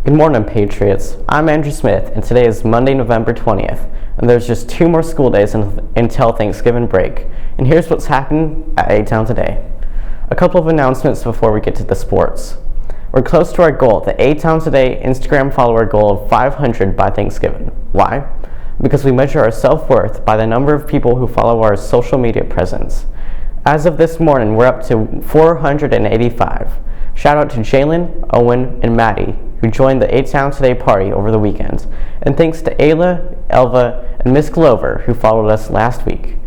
Good morning, Patriots. I'm Andrew Smith, and today is Monday, November 20th, and there's just 2 more school days until Thanksgiving break. And here's what's happening at ATown today. A couple of announcements before we get to the sports. We're close to our goal, the ATown Today Instagram follower goal of 500 by Thanksgiving. Why? Because we measure our self-worth by the number of people who follow our social media presence. As of this morning, we're up to 485. Shout out to Jalen, Owen, and Maddie, who joined the ATown Today party over the weekend. And thanks to Ayla, Elva, and Miss Glover, who followed us last week.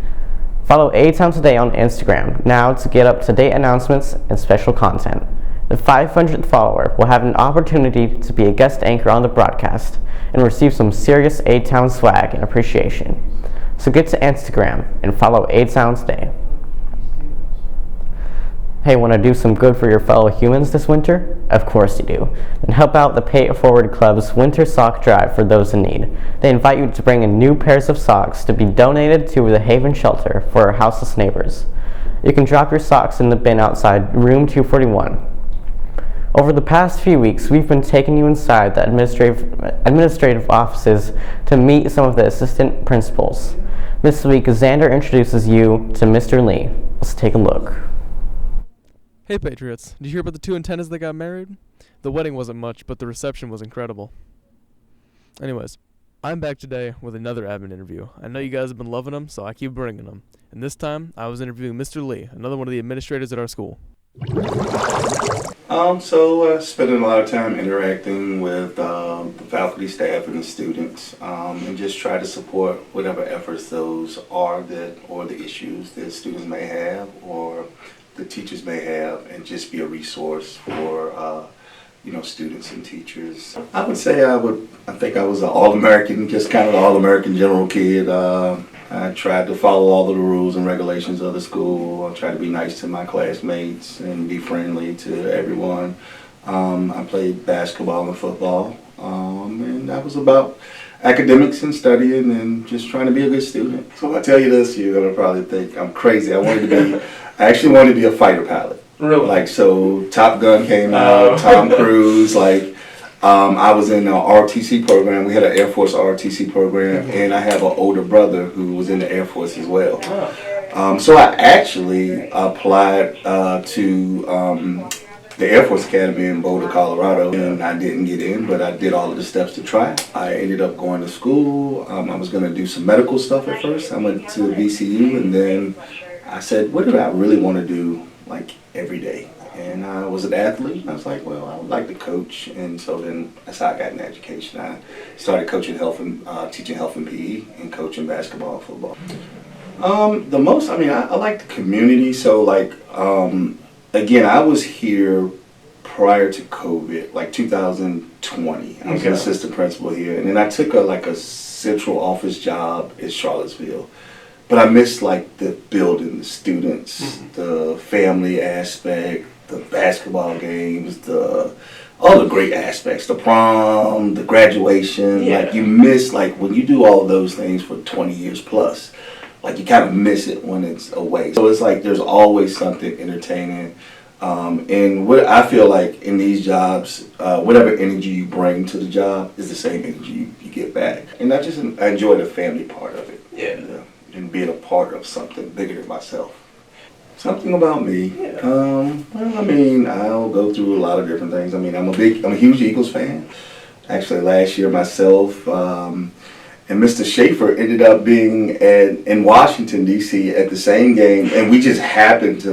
Follow ATown Today on Instagram now to get up-to-date announcements and special content. The 500th follower will have an opportunity to be a guest anchor on the broadcast and receive some serious ATown swag and appreciation. So get to Instagram and follow ATown Today. Hey, want to do some good for your fellow humans this winter? Of course you do. Then help out the Pay It Forward Club's Winter Sock Drive for those in need. They invite you to bring in new pairs of socks to be donated to the Haven Shelter for our houseless neighbors. You can drop your socks in the bin outside room 241. Over the past few weeks, we've been taking you inside the administrative offices to meet some of the assistant principals. This week, Xander introduces you to Mr. Lee. Let's take a look. Hey Patriots, did you hear about the 2 antennas that got married? The wedding wasn't much, but the reception was incredible. Anyways, I'm back today with another admin interview. I know you guys have been loving them, so I keep bringing them. And this time, I was interviewing Mr. Lee, another one of the administrators at our school. Spending a lot of time interacting with the faculty, staff, and the students, and just try to support whatever efforts those are or the issues that students may have or the teachers may have, and just be a resource for students and teachers. I would say I think I was an All-American, just kind of an All-American general kid. I tried to follow all of the rules and regulations of the school. I tried to be nice to my classmates and be friendly to everyone. I played basketball and football, and that was about academics and studying and just trying to be a good student. So if I tell you this, you're gonna probably think I'm crazy. I actually wanted to be a fighter pilot. Really? So Top Gun came out, Tom Cruise, I was in an ROTC program. We had an Air Force ROTC program, and I have an older brother who was in the Air Force as well. So I actually applied to the Air Force Academy in Boulder, Colorado, and I didn't get in, but I did all of the steps to try. I ended up going to school. I was going to do some medical stuff at first. I went to VCU, and then I said, what do I really want to do, every day? And I was an athlete, and I was like, well, I would like to coach. And so then that's how I got into education. I started coaching teaching health and PE, and coaching basketball and football. I like the community. So again, I was here prior to COVID, 2020. I was an assistant principal here. And then I took a central office job in Charlottesville. But I missed the building, the students, the family aspect, the basketball games, all the great aspects, the prom, the graduation. You miss when you do all of those things for 20 years plus, you kind of miss it when it's away. So it's there's always something entertaining. And what I feel like in these jobs, whatever energy you bring to the job is the same energy you get back. And I enjoy the family part of it. And being a part of something bigger than myself. Something about me. I'll go through a lot of different things. I'm a huge Eagles fan. Actually, last year myself and Mr. Schaefer ended up being in Washington, D.C. at the same game, and we just happened to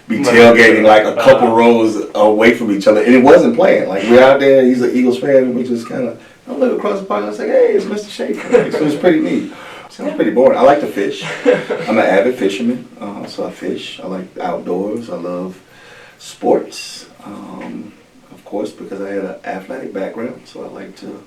be tailgating a couple rows away from each other, and it wasn't planned. We're out there, he's an Eagles fan, and we just I look across the park and I say, hey, it's Mr. Schaefer. So it's pretty neat. Sounds pretty boring. I like to fish. I'm an avid fisherman, so I fish. I like outdoors. I love sports, of course, because I had an athletic background. So I like to,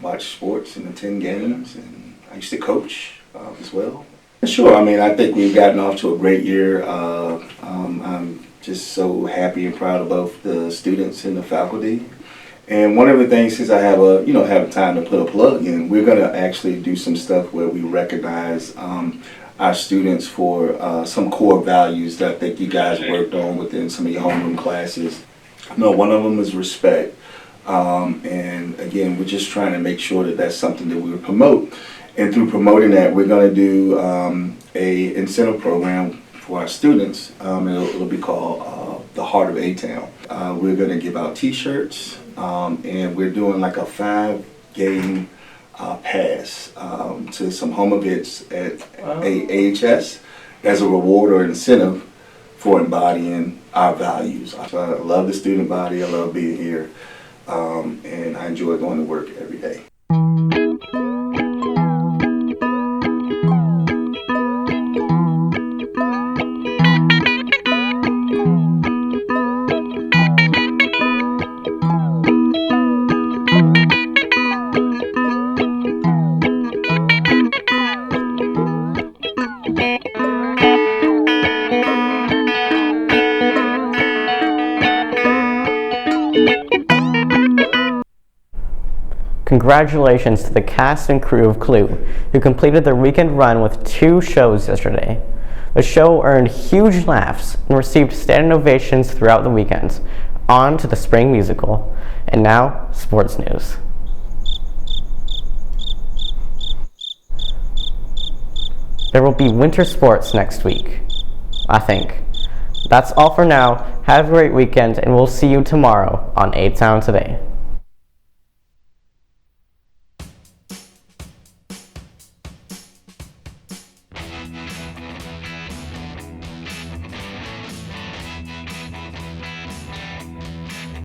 watch sports and attend games. And I used to coach as well. Sure. I think we've gotten off to a great year. I'm just so happy and proud of both the students and the faculty. And one of the things, since I have time to put a plug in, we're going to actually do some stuff where we recognize our students for some core values that I think you guys worked on within some of your homeroom classes. One of them is respect. And again, we're just trying to make sure that that's something that we would promote. And through promoting that, we're going to do a incentive program for our students. It'll be called the Heart of ATown. We're going to give out T-shirts, and we're doing like a 5-game pass to some home events at AHS as a reward or incentive for embodying our values. I love the student body. I love being here, and I enjoy going to work every day. Congratulations to the cast and crew of Clue, who completed their weekend run with 2 shows yesterday. The show earned huge laughs and received standing ovations throughout the weekend. On to the spring musical. And now, sports news. There will be winter sports next week, I think. That's all for now. Have a great weekend, and we'll see you tomorrow on ATown Today.